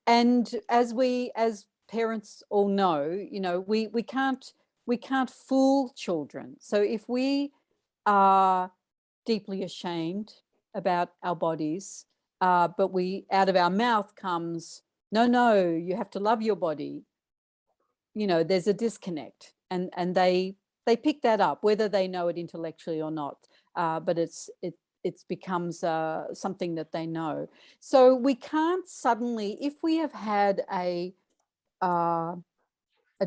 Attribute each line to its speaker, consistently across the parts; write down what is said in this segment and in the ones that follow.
Speaker 1: And as parents all know, we can't fool children. So if we are deeply ashamed about our bodies, but out of our mouth comes, no, you have to love your body. There's a disconnect, and they pick that up, whether they know it intellectually or not. But it becomes something that they know. So we can't suddenly, if we have had a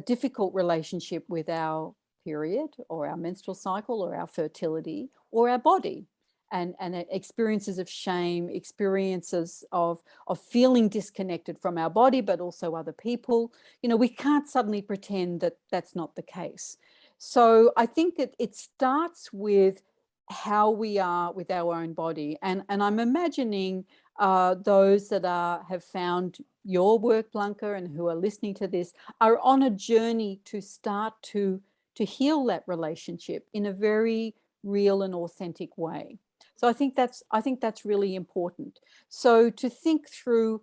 Speaker 1: difficult relationship with our period or our menstrual cycle or our fertility or our body, and experiences of shame, experiences of feeling disconnected from our body, but also other people, we can't suddenly pretend that that's not the case. So I think that it starts with how we are with our own body. And I'm imagining those that have found your work, Blanca, and who are listening to this are on a journey to start to heal that relationship in a very real and authentic way. So I think that's really important. So to think through,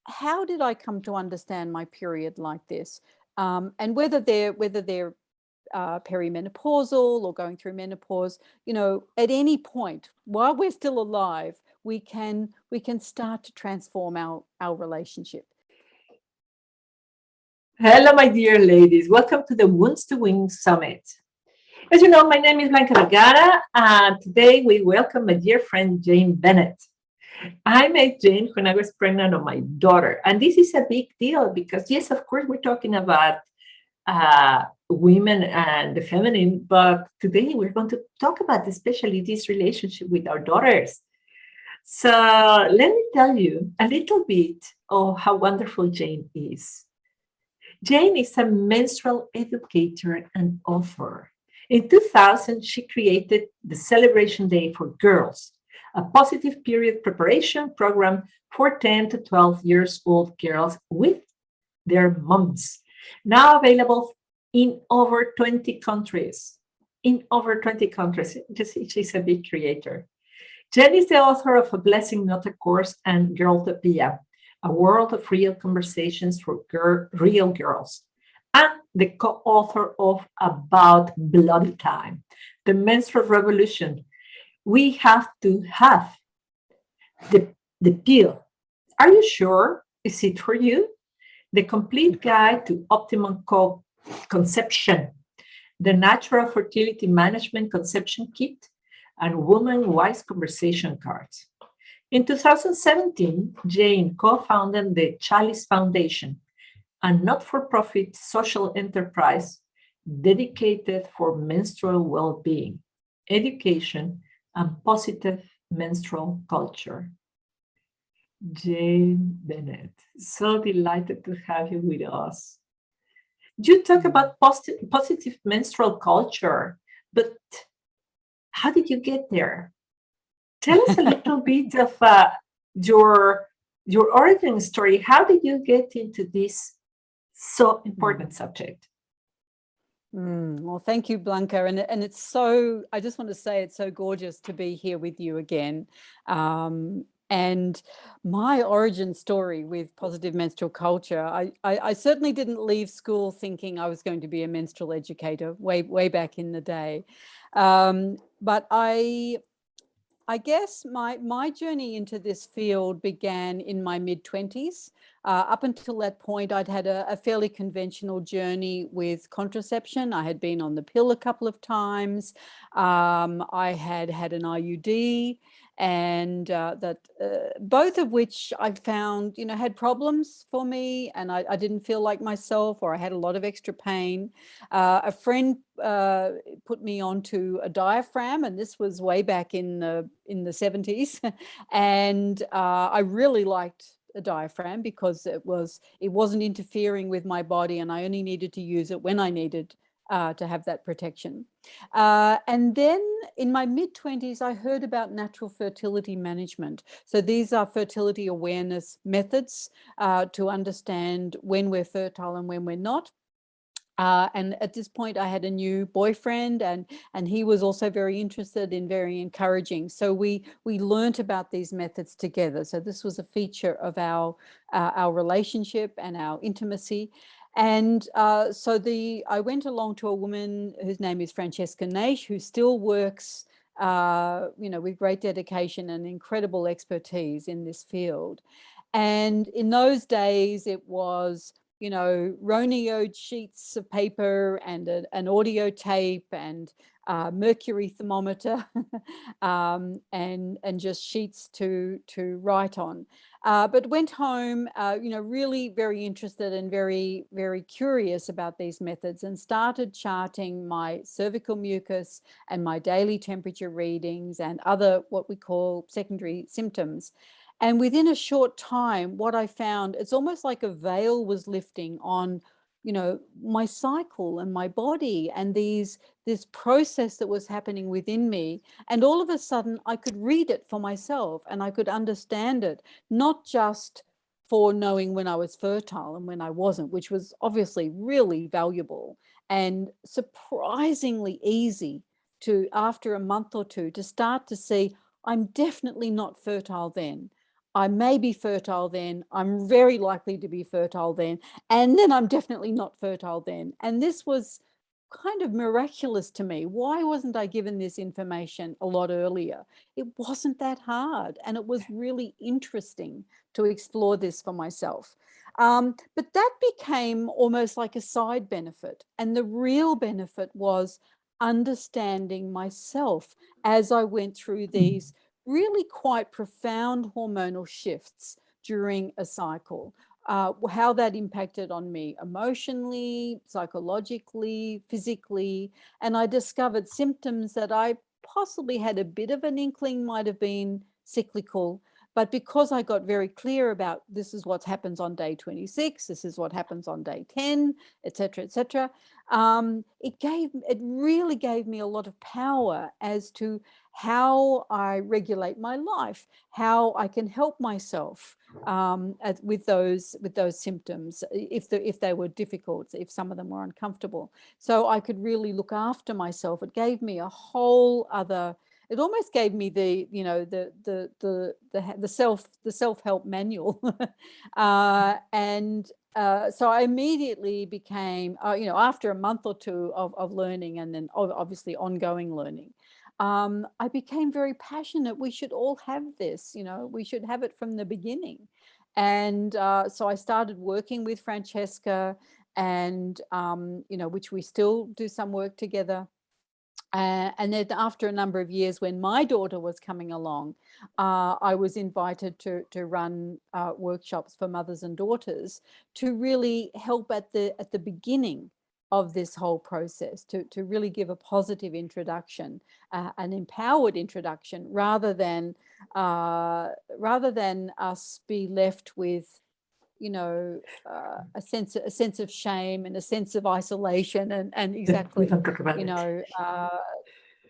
Speaker 1: how did I come to understand my period like this, and whether they're perimenopausal or going through menopause, at any point while we're still alive, we can start to transform our relationship.
Speaker 2: Hello, my dear ladies. Welcome to the Wounds to Wings Summit. As you know, my name is Blanca Vergara, and today we welcome my dear friend, Jane Bennett. I met Jane when I was pregnant on my daughter, and this is a big deal because, yes, of course, we're talking about women and the feminine, but today we're going to talk about especially this relationship with our daughters. So let me tell you a little bit of how wonderful Jane is. Jane is a menstrual educator and author. In 2000, she created the Celebration Day for Girls, a positive period preparation program for 10 to 12 years old girls with their moms, now available in over 20 countries. In over 20 countries. She's a big creator. Jen is the author of A Blessing Not a Course and Girltopia, a world of real conversations for real girls, and the co-author of About Bloody Time, the menstrual revolution. We have to have the pill. Are you sure? Is it for you? The complete guide to Optimum Conception, the natural fertility management conception kit, and woman wise conversation cards. In 2017, Jane co-founded the Chalice Foundation, a not-for-profit social enterprise dedicated for menstrual well-being, education, and positive menstrual culture. Jane Bennett, so delighted to have you with us. You talk about positive menstrual culture, but how did you get there? Tell us a little bit of your origin story. How did you get into this so important subject?
Speaker 1: Well, thank you, Blanca. And it's so, I just want to say it's so gorgeous to be here with you again. And my origin story with positive menstrual culture, I certainly didn't leave school thinking I was going to be a menstrual educator way back in the day. But I guess my journey into this field began in my mid-20s. Up until that point, I'd had a fairly conventional journey with contraception. I had been on the pill a couple of times. I had had an IUD, and both of which I found, had problems for me, and I didn't feel like myself, or I had a lot of extra pain. A friend put me onto a diaphragm, and this was way back in the 70s, and I really liked a diaphragm because it wasn't interfering with my body, and I only needed to use it when I needed to have that protection. And then in my mid-20s, I heard about natural fertility management. So these are fertility awareness methods to understand when we're fertile and when we're not. And at this point, I had a new boyfriend, and he was also very interested and very encouraging. So we learnt about these methods together. So this was a feature of our relationship and our intimacy. And so I went along to a woman whose name is Francesca Naish, who still works, with great dedication and incredible expertise in this field. And in those days, it was, Ronioed sheets of paper and an audio tape and mercury thermometer and just sheets to write on. But went home, really very interested and very, very curious about these methods, and started charting my cervical mucus and my daily temperature readings and other what we call secondary symptoms. And within a short time, what I found, it's almost like a veil was lifting on, my cycle and my body and this process that was happening within me. And all of a sudden, I could read it for myself and I could understand it, not just for knowing when I was fertile and when I wasn't, which was obviously really valuable and surprisingly easy to, after a month or two, to start to see I'm definitely not fertile then. I may be fertile then, I'm very likely to be fertile then, and then I'm definitely not fertile then. And this was kind of miraculous to me. Why wasn't I given this information a lot earlier? It wasn't that hard, and it was really interesting to explore this for myself. But that became almost like a side benefit, and the real benefit was understanding myself as I went through these really quite profound hormonal shifts during a cycle, how that impacted on me emotionally, psychologically, physically. And I discovered symptoms that I possibly had a bit of an inkling might have been cyclical. But because I got very clear about this is what happens on day 26, this is what happens on day 10, et cetera, it really gave me a lot of power as to how I regulate my life, how I can help myself with those symptoms, if they were difficult, if some of them were uncomfortable. So I could really look after myself. It gave me a whole other. It almost gave me the self-help manual, and so I immediately became, after a month or two of learning, and then obviously ongoing learning, I became very passionate. We should all have this, we should have it from the beginning. And so I started working with Francesca, and, which we still do some work together. And then after a number of years, when my daughter was coming along, I was invited to run workshops for mothers and daughters to really help at the beginning of this whole process, to really give a positive introduction, an empowered introduction, rather than us be left with a sense of shame and a sense of isolation, and exactly,
Speaker 2: We don't talk about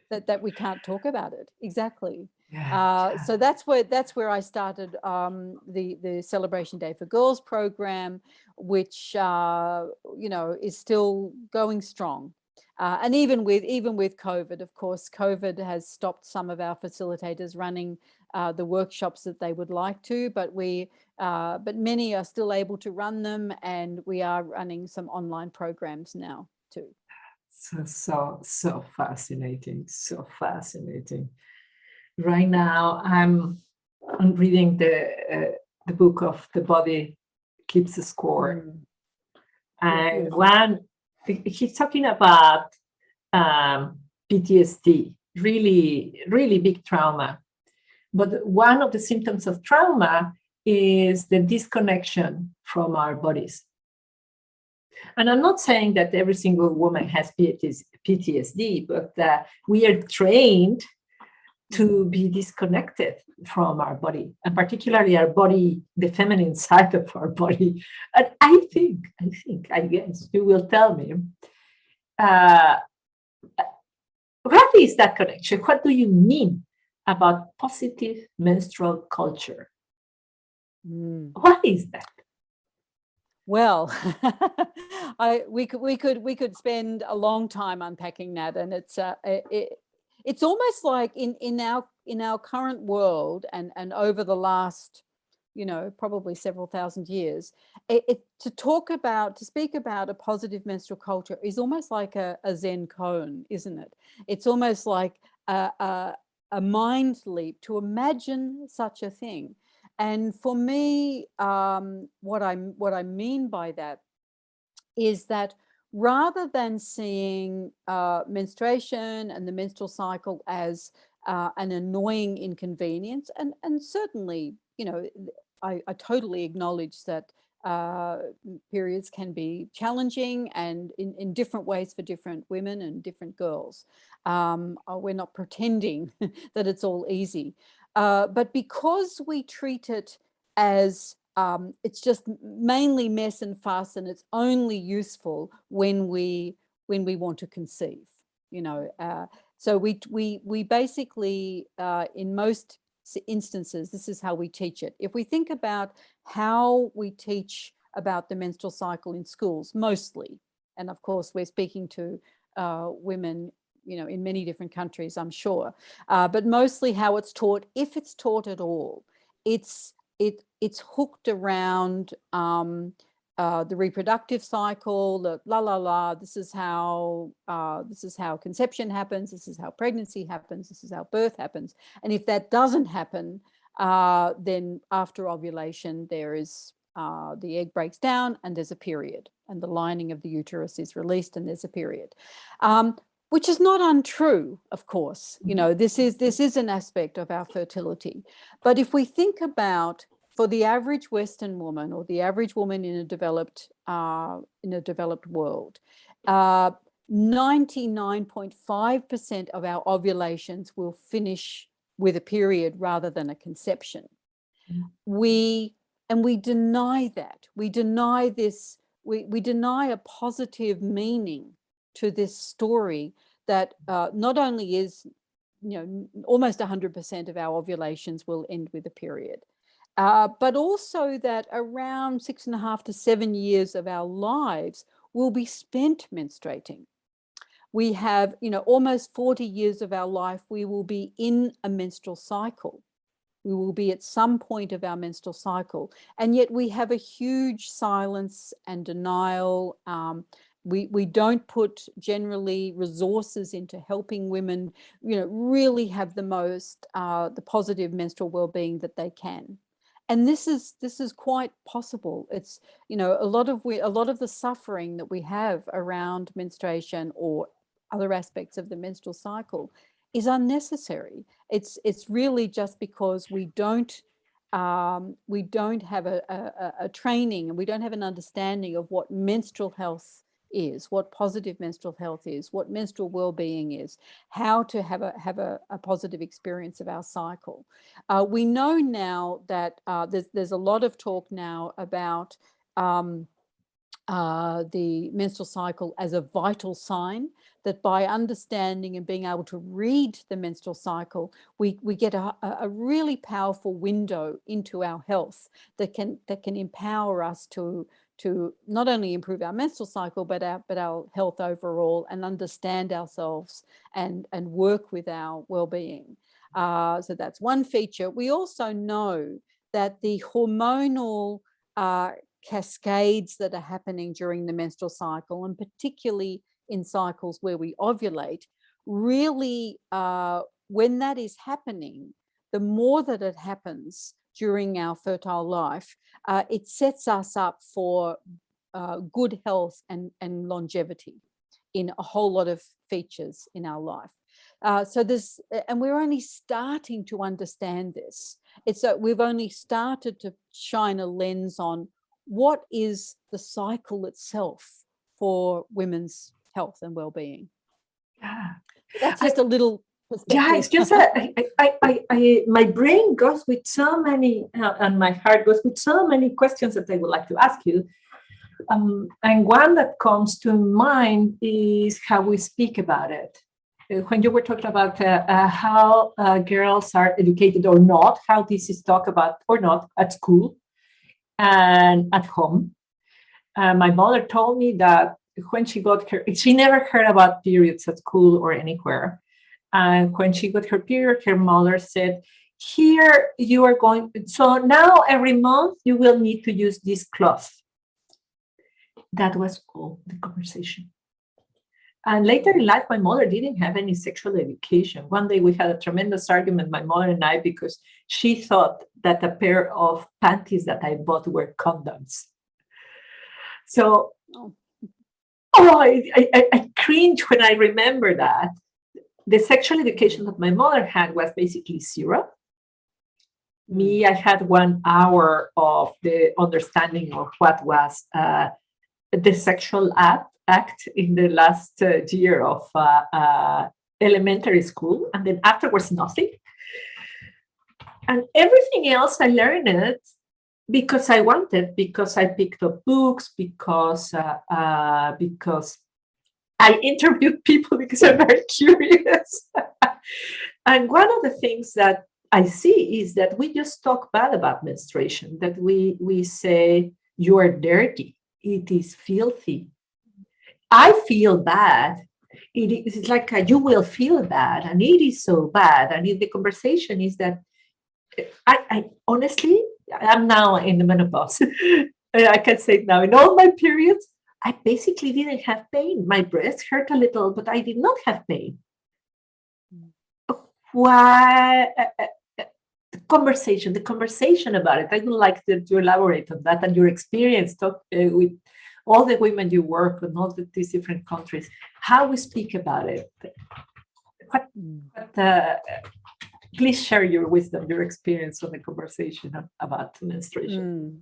Speaker 1: that we can't talk about it. Exactly.
Speaker 2: Yeah.
Speaker 1: So that's where I started the Celebration Day for Girls program, which is still going strong. And even with COVID, of course, COVID has stopped some of our facilitators running the workshops that they would like to, but many are still able to run them, and we are running some online programs now too.
Speaker 2: So fascinating, so fascinating. Right now, I'm reading the book of The Body Keeps the Score, and one he's talking about PTSD, really, really big trauma. But one of the symptoms of trauma is the disconnection from our bodies. And I'm not saying that every single woman has PTSD, but we are trained to be disconnected from our body, and particularly our body, the feminine side of our body. And I guess you will tell me, what is that connection? What do you mean about positive menstrual culture? What is that?
Speaker 1: Well, We could spend a long time unpacking that, and it's almost like in our current world and over the last, probably several thousand years, to speak about a positive menstrual culture is almost like a Zen koan, isn't it? It's almost like a mind leap to imagine such a thing. And for me, what I mean by that is that rather than seeing menstruation and the menstrual cycle as an annoying inconvenience, and certainly, I totally acknowledge that periods can be challenging and in different ways for different women and different girls. We're not pretending that it's all easy. But because we treat it as it's just mainly mess and fuss, and it's only useful when we want to conceive, so we basically in most instances, this is how we teach it. If we think about how we teach about the menstrual cycle in schools, mostly, and of course we're speaking to women, in many different countries, I'm sure, but mostly how it's taught, if it's taught at all, it's hooked around the reproductive cycle, the this is how conception happens, this is how pregnancy happens, this is how birth happens. And if that doesn't happen, then after ovulation, there is the egg breaks down and there's a period, and the lining of the uterus is released and there's a period. Which is not untrue, of course. This is an aspect of our fertility. But if we think about, for the average Western woman or the average woman in a developed world, 99.5% of our ovulations will finish with a period rather than a conception. We deny that. We deny this. We deny a positive meaning to this story that not only is, almost 100% of our ovulations will end with a period, but also that around 6.5 to 7 years of our lives will be spent menstruating. We have, almost 40 years of our life, we will be in a menstrual cycle. We will be at some point of our menstrual cycle. And yet we have a huge silence and denial. We don't put generally resources into helping women, really have the positive menstrual well-being that they can. And this is quite possible. It's, a lot of the suffering that we have around menstruation or other aspects of the menstrual cycle is unnecessary. It's really just because we don't have a training, and we don't have an understanding of what menstrual health is, what positive menstrual health is, what menstrual well-being is, how to have a positive experience of our cycle. We know now that there's a lot of talk now about the menstrual cycle as a vital sign, that by understanding and being able to read the menstrual cycle, we get a really powerful window into our health that can empower us to not only improve our menstrual cycle, but our health overall, and understand ourselves and work with our well-being. So that's one feature. We also know that the hormonal cascades that are happening during the menstrual cycle, and particularly in cycles where we ovulate, really, when that is happening, the more that it happens during our fertile life, it sets us up for good health and longevity in a whole lot of features in our life. So this, and we're only starting to understand this. We've only started to shine a lens on what is the cycle itself for women's health and well-being.
Speaker 2: Yeah.
Speaker 1: That's just a little perspective.
Speaker 2: Yeah, it's just my brain goes with so many, and my heart goes with so many questions that I would like to ask you. And one that comes to mind is how we speak about it. When you were talking about how girls are educated or not, how this is talked about or not at school and at home. My mother told me that when she never heard about periods at school or anywhere. And when she got her period, her mother said, here you are going, so now every month you will need to use this cloth. That was all the conversation. And later in life, my mother didn't have any sexual education. One day we had a tremendous argument, my mother and I, because she thought that a pair of panties that I bought were condoms. So, I cringe when I remember that. The sexual education that my mother had was basically zero. Me, I had 1 hour of the understanding of what was the sexual act in the last year of elementary school, and then afterwards nothing. And everything else I learned it because I wanted, because I picked up books, because I interviewed people because I'm very curious. And one of the things that I see is that we just talk bad about menstruation, that we say, you are dirty, it is filthy. I feel bad. It's like you will feel bad, and it is so bad. And the conversation is that I honestly, I'm now in the menopause. I can say it now. In all my periods, I basically didn't have pain. My breast hurt a little, but I did not have pain. Why? The conversation about it. I would like to elaborate on that and your experience with all the women you work with, all these different countries, how we speak about it. Please share your wisdom, your experience on the conversation about menstruation.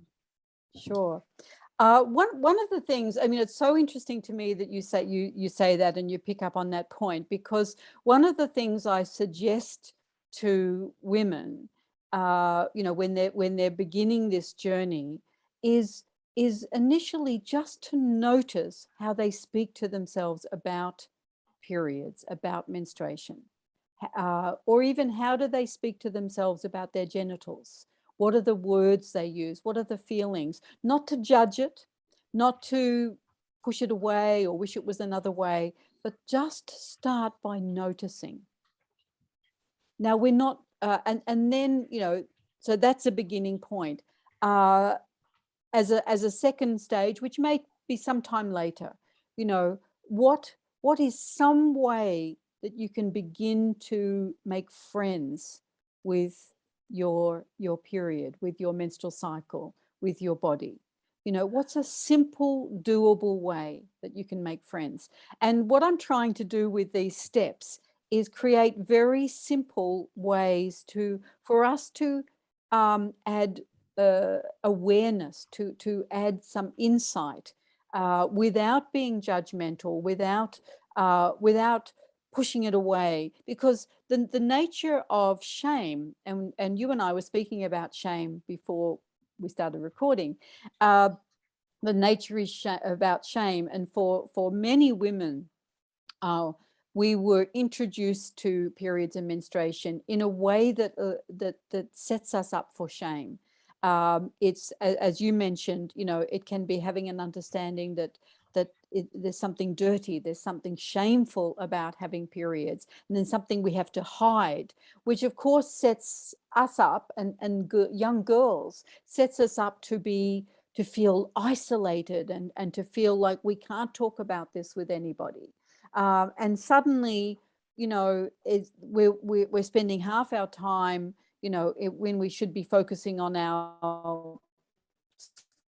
Speaker 1: Sure. One of the things, I mean, it's so interesting to me that you say that and you pick up on that point, because one of the things I suggest to women, when they're beginning this journey, is initially just to notice how they speak to themselves about periods, about menstruation, or even how do they speak to themselves about their genitals. What are the words they use? What are the feelings? Not to judge it, not to push it away or wish it was another way, but just start by noticing. Now we're not, and then, so that's a beginning point. As a second stage, which may be sometime later, what is some way that you can begin to make friends with your period, with your menstrual cycle, with your body? What's a simple, doable way that you can make friends? And what I'm trying to do with these steps is create very simple ways for us to add awareness, to add some insight without being judgmental, without pushing it away, because the nature of shame, and you and I were speaking about shame before we started recording, the nature is about shame, and for many women, we were introduced to periods and menstruation in a way that sets us up for shame. It's, as you mentioned, it can be having an understanding that there's something dirty, there's something shameful about having periods, and then something we have to hide, which of course sets us up, and young girls sets us up to feel isolated and to feel like we can't talk about this with anybody. And suddenly, we're spending half our time, when we should be focusing on our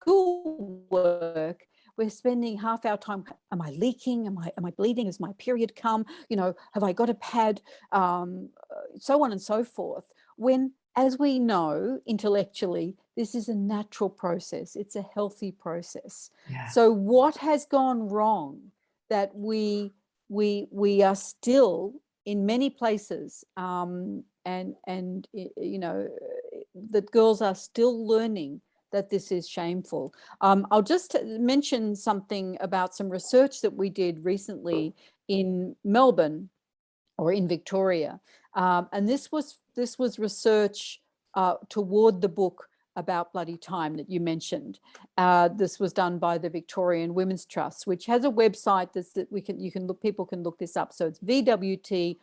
Speaker 1: schoolwork, we're spending half our time, am I leaking? Am I bleeding? Has my period come? Have I got a pad? So on and so forth. When, as we know intellectually, this is a natural process. It's a healthy process. Yeah. So what has gone wrong that we are still in many places, and that girls are still learning that this is shameful. I'll just mention something about some research that we did recently in Melbourne, or in Victoria, and this was research toward the book About Bloody Time that you mentioned. This was done by the Victorian Women's Trust, which has a website people can look this up. So it's vwt.org.au.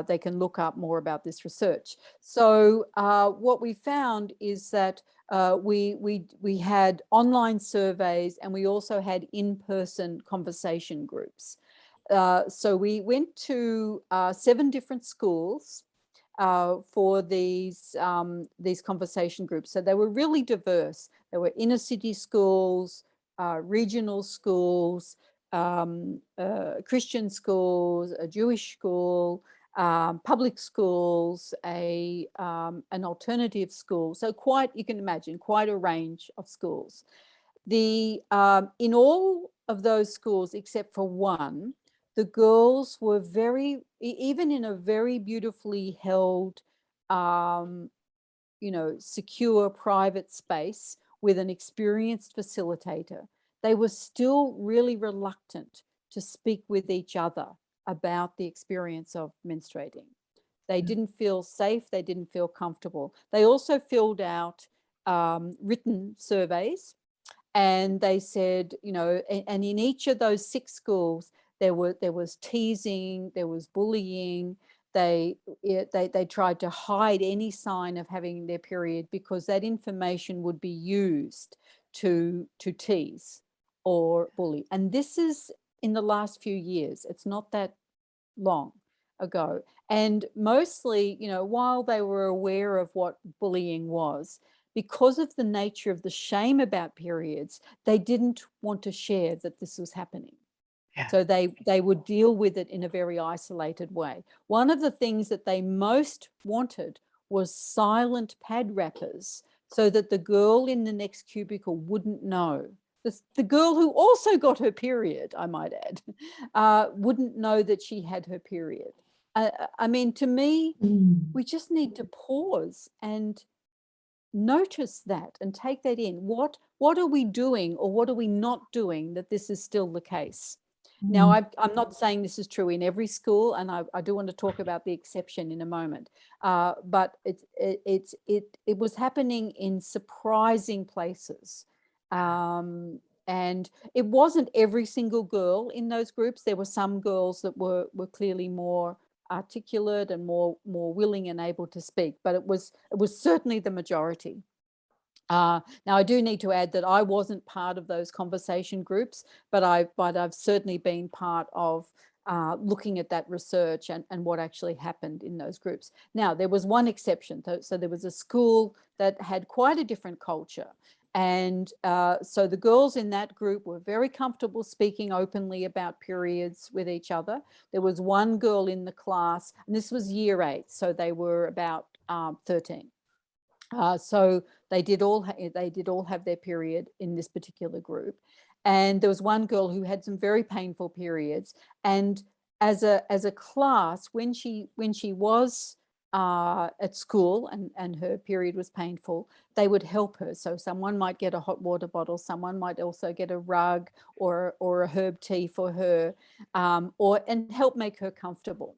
Speaker 1: They can look up more about this research. So what we found is that we had online surveys, and we also had in-person conversation groups. So we went to 7 different schools for these conversation groups. So they were really diverse. There were inner city schools, regional schools, Christian schools, a Jewish school, public schools, an alternative school. So you can imagine, quite a range of schools. In all of those schools, except for one, the girls were even in a very beautifully held, secure private space with an experienced facilitator, they were still really reluctant to speak with each other about the experience of menstruating. They didn't feel safe. They didn't feel comfortable. They also filled out written surveys, and they said, and in each of those 6 schools, there was teasing, there was bullying. They tried to hide any sign of having their period, because that information would be used to tease or bully. And this is in the last few years. It's not that long ago. And mostly, while they were aware of what bullying was, because of the nature of the shame about periods, they didn't want to share that this was happening. Yeah. So they would deal with it in a very isolated way. One of the things that they most wanted was silent pad wrappers, so that the girl in the next cubicle wouldn't know. The girl who also got her period, I might add, wouldn't know that she had her period. I mean, to me, we just need to pause and notice that and take that in. What are we doing, or what are we not doing, that this is still the case? Now, I'm not saying this is true in every school, and I do want to talk about the exception in a moment. But it was happening in surprising places. And it wasn't every single girl in those groups. There were some girls that were clearly more articulate and more willing and able to speak, but it was certainly the majority. Now, I do need to add that I wasn't part of those conversation groups, but I've certainly been part of looking at that research and what actually happened in those groups. Now, there was one exception. So there was a school that had quite a different culture. And so the girls in that group were very comfortable speaking openly about periods with each other. There was one girl in the class, and this was year 8, so they were about 13. So they did all have their period in this particular group. And there was one girl who had some very painful periods. And as a class, when she was at school and her period was painful, they would help her. So someone might get a hot water bottle, someone might also get a rug or a herb tea for her, and help make her comfortable.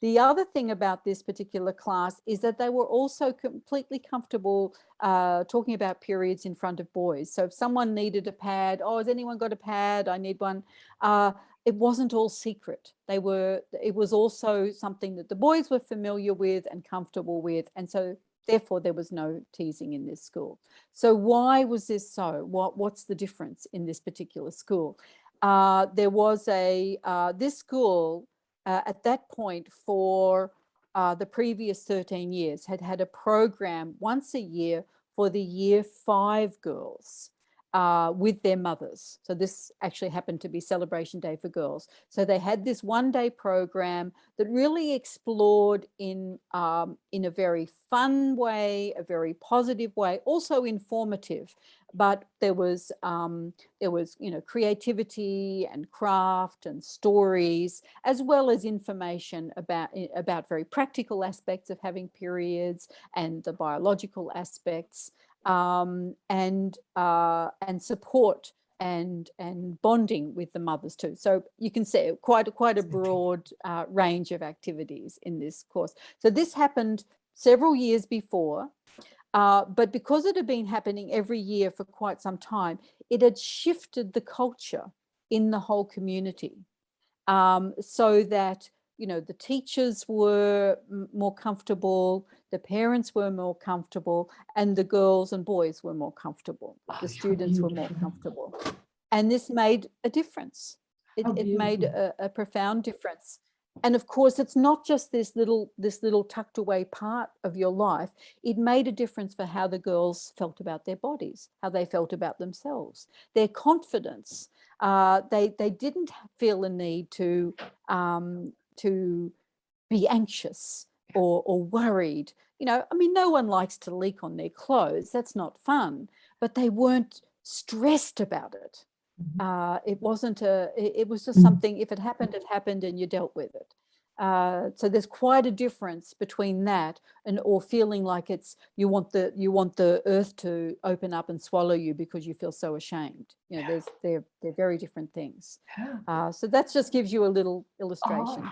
Speaker 1: The other thing about this particular class is that they were also completely comfortable talking about periods in front of boys. So if someone needed a pad, has anyone got a pad? I need one. It wasn't all secret. It was also something that the boys were familiar with and comfortable with. And so therefore there was no teasing in this school. So why was this so? What's the difference in this particular school? There was this school, at that point, for the previous 13 years, had a program once a year for the year 5 girls with their mothers. So this actually happened to be Celebration Day for Girls. So they had this one-day program that really explored in a very fun way, a very positive way, also informative. But there was creativity and craft and stories, as well as information about very practical aspects of having periods and the biological aspects, and support and bonding with the mothers too. So you can see quite a broad range of activities in this course. So this happened several years before, but because it had been happening every year for quite some time, it had shifted the culture in the whole community, so that, you know, the teachers were more comfortable, the parents were more comfortable, and the girls and boys were more comfortable. The students were more comfortable. And this made a difference. It made a profound difference. And of course, it's not just this little tucked away part of your life. It made a difference for how the girls felt about their bodies, how they felt about themselves, their confidence. They didn't feel a need to be anxious or worried. You know, I mean, no one likes to leak on their clothes. That's not fun. But they weren't stressed about it. It wasn't it was just something, if it happened, and you dealt with it. So there's quite a difference between that or feeling like you want the earth to open up and swallow you because you feel so ashamed. You know, they're very different things. So that just gives you a little illustration.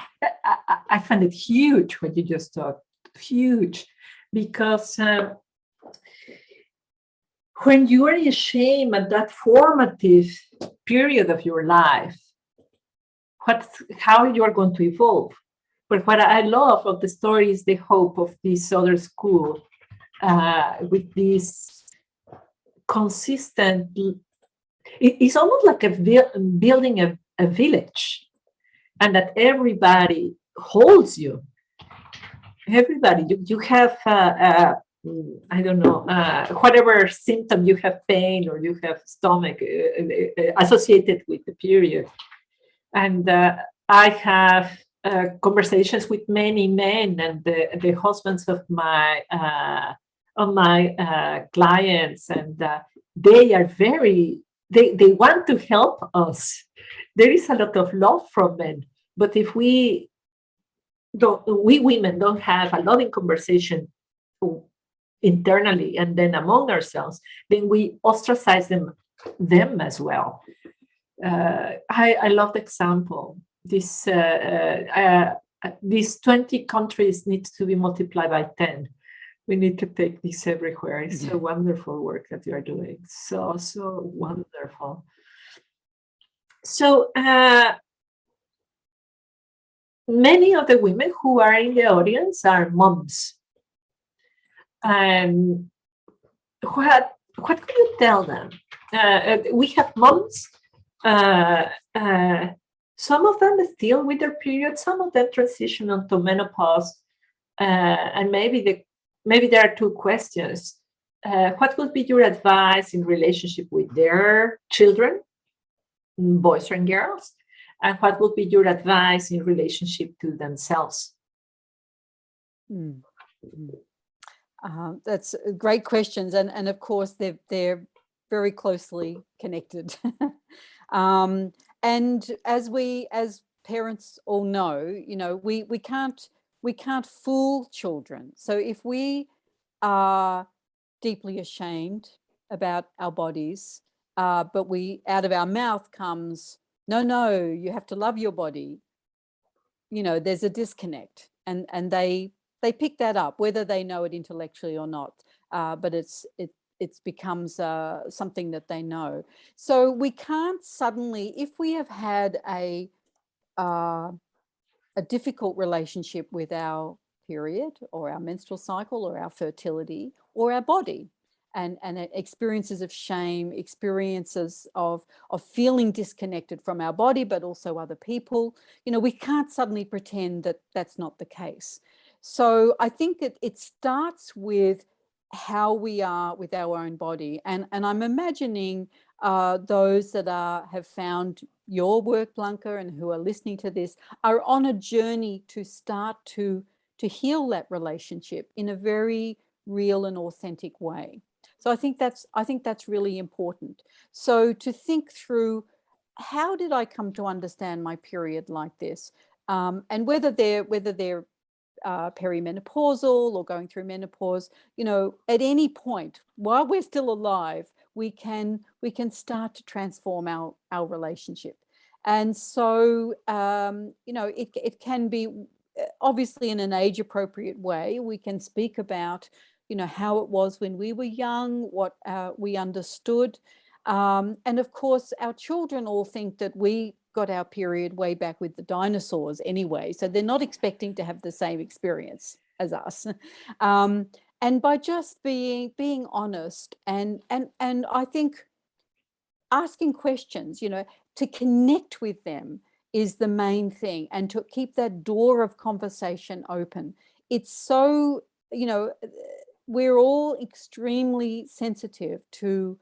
Speaker 2: I find it huge what you just talked, huge, because when you are ashamed at that formative period of your life, how you are going to evolve. But what I love of the story is the hope of this other school, with this consistent. It's almost like building a village, and that everybody holds you. Everybody, you have. I don't know, whatever symptom you have, pain or you have stomach associated with the period. And I have conversations with many men and the husbands of my clients, and they are they want to help us. There is a lot of love from men, but if we women don't have a loving conversation internally and then among ourselves, then we ostracize them as well. I love the example. These 20 countries need to be multiplied by 10. We need to take this everywhere. It's a wonderful work that you are doing. So wonderful. So many of the women who are in the audience are moms. And what could you tell them? We have moms. Some of them still with their period. Some of them transition onto menopause. And maybe there are two questions. What would be your advice in relationship with their children, boys and girls? And what would be your advice in relationship to themselves?
Speaker 1: That's great questions, and of course they're very closely connected. And as parents all know, you know, we can't fool children. So if we are deeply ashamed about our bodies, but out of our mouth comes, no, you have to love your body. You know, there's a disconnect, and they pick that up, whether they know it intellectually or not. But it becomes something that they know. So we can't suddenly, if we have had a difficult relationship with our period or our menstrual cycle or our fertility or our body, and experiences of shame, experiences of feeling disconnected from our body, but also other people, you know, we can't suddenly pretend that that's not the case. So I think it starts with how we are with our own body. And I'm imagining those that have found your work, Blanca, and who are listening to this are on a journey to start to heal that relationship in a very real and authentic way. So I think that's really important. So to think through, how did I come to understand my period like this? And whether they're perimenopausal or going through menopause, you know, at any point while we're still alive, we can start to transform our relationship. And so, you know, it can be obviously in an age appropriate way, we can speak about, how it was when we were young, what we understood. And of course, our children all think that we got our period way back with the dinosaurs anyway. So they're not expecting to have the same experience as us. And by just being honest and I think asking questions, to connect with them is the main thing, and to keep that door of conversation open. It's so, we're all extremely sensitive to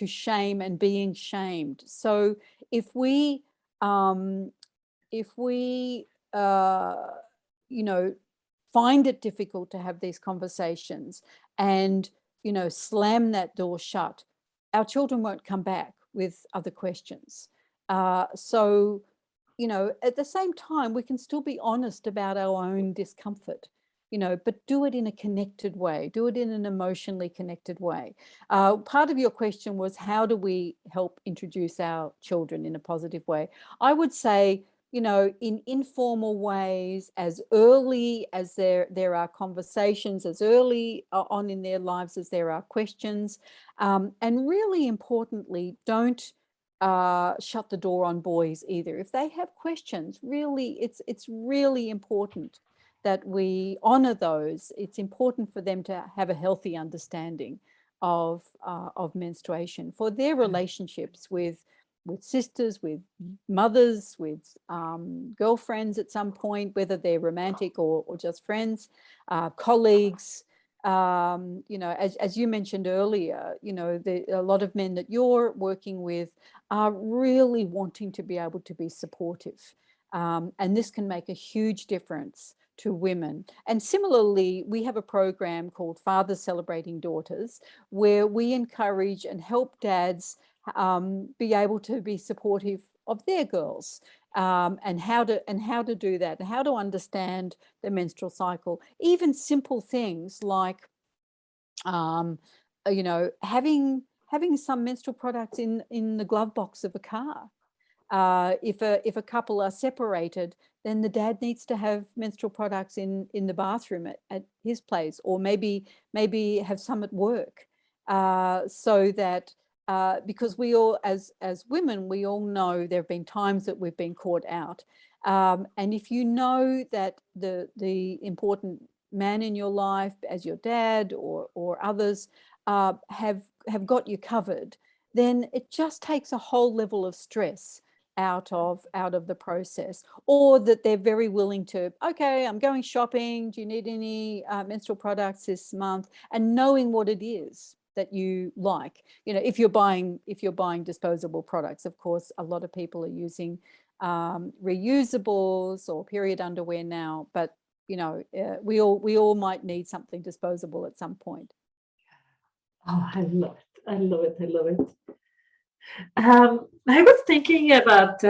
Speaker 1: shame and being shamed. So if we find it difficult to have these conversations and, slam that door shut, our children won't come back with other questions. So, at the same time, we can still be honest about our own discomfort, but do it in a connected way, do it in an emotionally connected way. Part of your question was, how do we help introduce our children in a positive way? I would say, in informal ways, as early as there are conversations, as early on in their lives as there are questions. And really importantly, don't shut the door on boys either. If they have questions, really, it's really important that we honor those. It's important for them to have a healthy understanding of menstruation, for their relationships with sisters, with mothers, with girlfriends at some point, whether they're romantic or just friends, colleagues. As you mentioned earlier, a lot of men that you're working with are really wanting to be able to be supportive. And this can make a huge difference to women. And similarly, we have a program called Fathers Celebrating Daughters, where we encourage and help dads be able to be supportive of their girls, and how to do that, and how to understand the menstrual cycle. Even simple things like, having some menstrual products in the glove box of a car. If a couple are separated, then the dad needs to have menstrual products in the bathroom at his place, or maybe have some at work, so that because we all, as women, we all know there have been times that we've been caught out, and if you know that the important man in your life, as your dad or others, have got you covered, then it just takes a whole level of stress out of the process. Or that they're very willing to, okay, I'm going shopping, do you need any menstrual products this month? And knowing what it is that you like. If you're buying disposable products, of course, a lot of people are using reusables or period underwear now, but we all might need something disposable at some point.
Speaker 2: Oh, I love it. I love it. I love it. I was thinking about,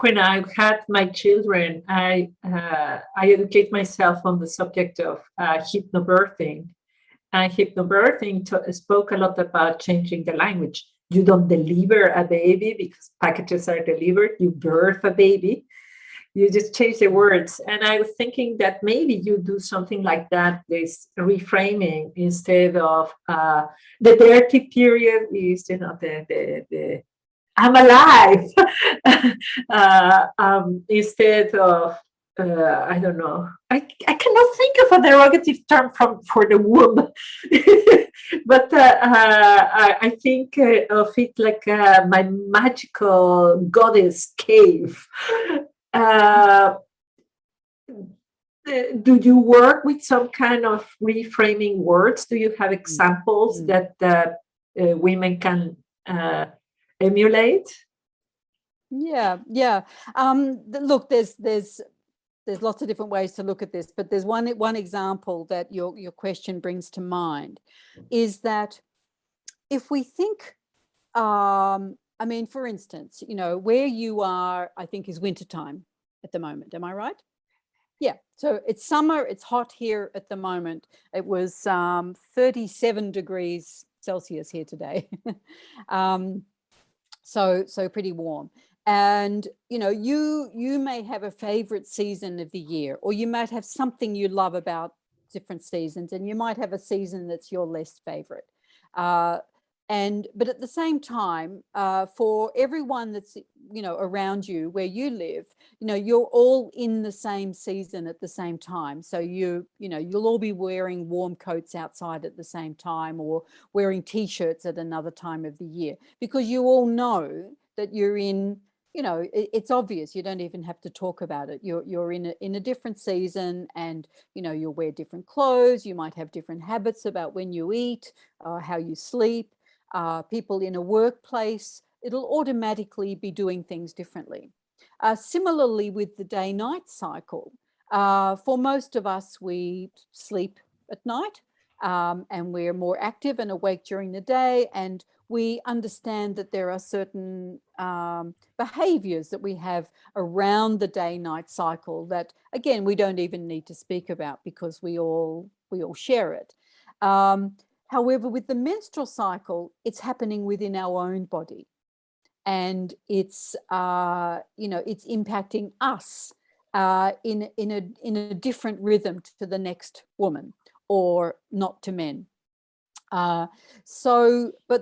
Speaker 2: when I had my children, I educate myself on the subject of hypnobirthing. And hypnobirthing spoke a lot about changing the language. You don't deliver a baby because packages are delivered. You birth a baby. You just change the words. And I was thinking that maybe you do something like that, this reframing, instead of the dirty period is, the I'm alive, instead of, I don't know, I cannot think of a derogative term for the womb, but I think of it like my magical goddess cave. Do you work with some kind of reframing words? Do you have examples that women can emulate?
Speaker 1: Yeah. Look, there's lots of different ways to look at this, but there's one example that your question brings to mind, is that if we think, for instance, where you are, I think, is wintertime at the moment. Am I right? Yeah. So it's summer. It's hot here at the moment. It was 37 degrees Celsius here today. So pretty warm. And you may have a favorite season of the year, or you might have something you love about different seasons, and you might have a season that's your least favorite. But at the same time, for everyone that's around you where you live, you're all in the same season at the same time. So you'll all be wearing warm coats outside at the same time, or wearing t-shirts at another time of the year, because you all know that you're in. It's obvious. You don't even have to talk about it. You're in a different season, and you'll wear different clothes. You might have different habits about when you eat, how you sleep. People in a workplace, it'll automatically be doing things differently. Similarly with the day-night cycle, for most of us, we sleep at night, and we're more active and awake during the day, and we understand that there are certain behaviors that we have around the day-night cycle that, again, we don't even need to speak about because we all share it. However, with the menstrual cycle, it's happening within our own body, and it's it's impacting us in a different rhythm to the next woman, or not to men. But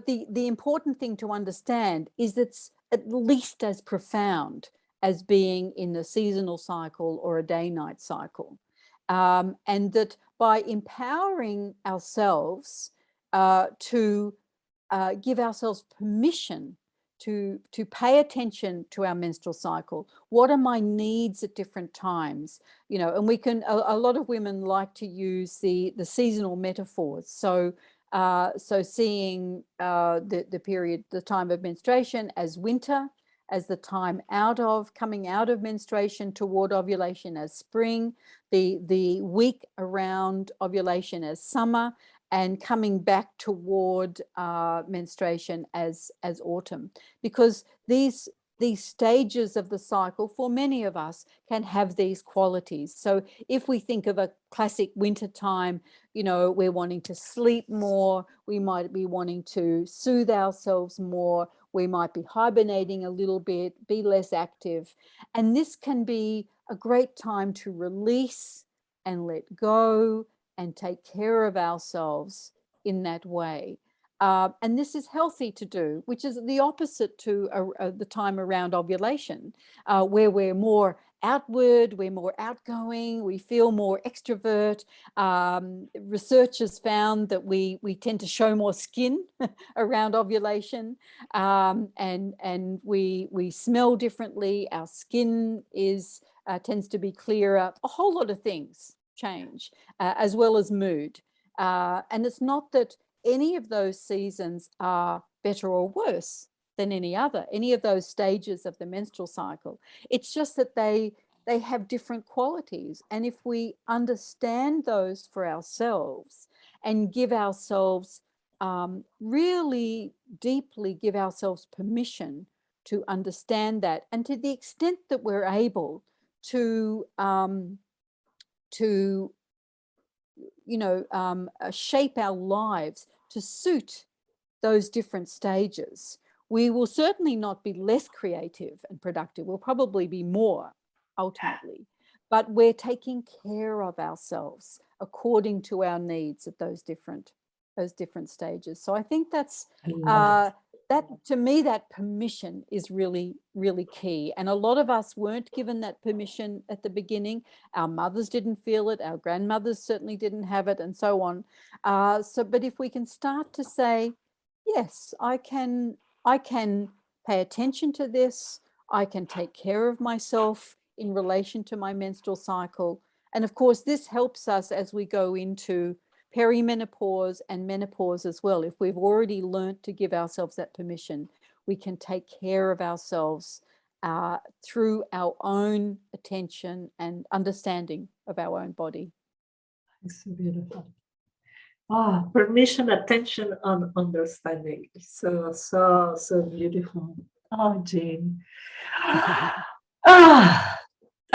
Speaker 1: the important thing to understand is it's at least as profound as being in a seasonal cycle or a day-night cycle, and that by empowering ourselves to give ourselves permission to pay attention to our menstrual cycle. What are my needs at different times? And we can, a lot of women like to use the seasonal metaphors. So seeing the period, the time of menstruation as winter, as the time coming out of menstruation toward ovulation as spring, the week around ovulation as summer, and coming back toward menstruation as autumn, because these stages of the cycle for many of us can have these qualities. So if we think of a classic winter time, we're wanting to sleep more, we might be wanting to soothe ourselves more, we might be hibernating a little bit, be less active. And this can be a great time to release and let go and take care of ourselves in that way. And this is healthy to do, which is the opposite to the time around ovulation, where we're more outward, we're more outgoing, we feel more extrovert. Research has found that we tend to show more skin around ovulation, and we smell differently. Our skin tends to be clearer. A whole lot of things change, as well as mood. And it's not that any of those seasons are better or worse than any of those stages of the menstrual cycle. It's just that they have different qualities. And if we understand those for ourselves and give ourselves, really deeply give ourselves permission to understand that, and to the extent that we're able to shape our lives to suit those different stages, we will certainly not be less creative and productive. We'll probably be more, ultimately. But we're taking care of ourselves according to our needs at those different stages. So I think that's that, to me, that permission is really, really key. And a lot of us weren't given that permission at the beginning. Our mothers didn't feel it. Our grandmothers certainly didn't have it, and so on. But if we can start to say, yes, I can pay attention to this. I can take care of myself in relation to my menstrual cycle. And of course, this helps us as we go into perimenopause and menopause as well. If we've already learned to give ourselves that permission, we can take care of ourselves through our own attention and understanding of our own body.
Speaker 2: It's so beautiful. Permission, attention, and understanding. So beautiful. Oh, Jane. I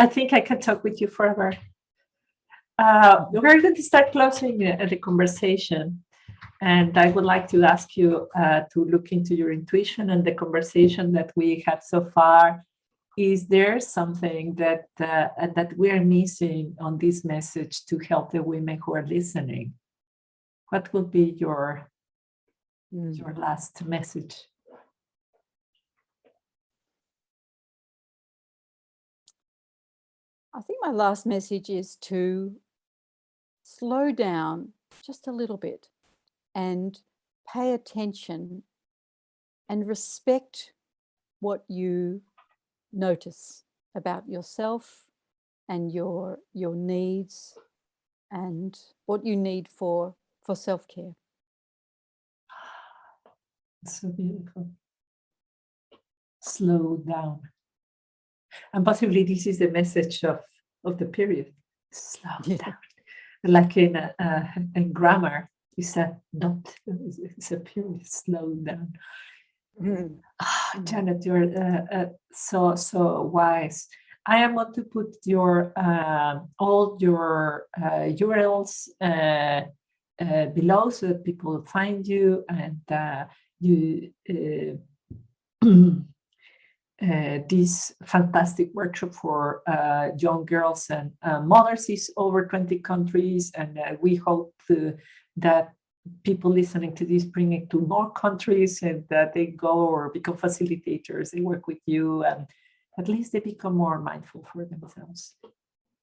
Speaker 2: think I can talk with you forever. We're going to start closing the conversation. And I would like to ask you to look into your intuition and the conversation that we had so far. Is there something that we're missing on this message to help the women who are listening? What will be your last message?
Speaker 1: I think my last message is to slow down just a little bit and pay attention and respect what you notice about yourself and your needs and what you need for self-care.
Speaker 2: So beautiful. Slow down. And possibly this is the message of the period. Slow down. Like in grammar, you said not. It's a period. Slow down. Janet, you're so wise. I am going to put your all your URLs below so that people find you, and you this fantastic workshop for young girls and mothers is over 20 countries, and we hope that people listening to this bring it to more countries, and that they go or become facilitators, they work with you, and at least they become more mindful for themselves.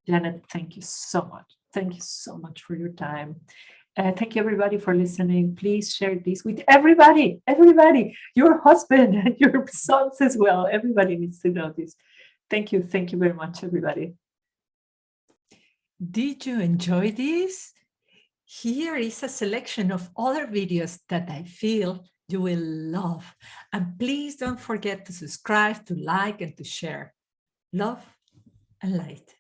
Speaker 2: Janet, thank you so much. Thank you so much for your time. Thank you, everybody, for listening. Please share this with everybody, your husband and your sons as well. Everybody needs to know this. Thank you. Thank you very much, everybody. Did you enjoy this? Here is a selection of other videos that I feel you will love. And please don't forget to subscribe, to like, and to share. Love and light.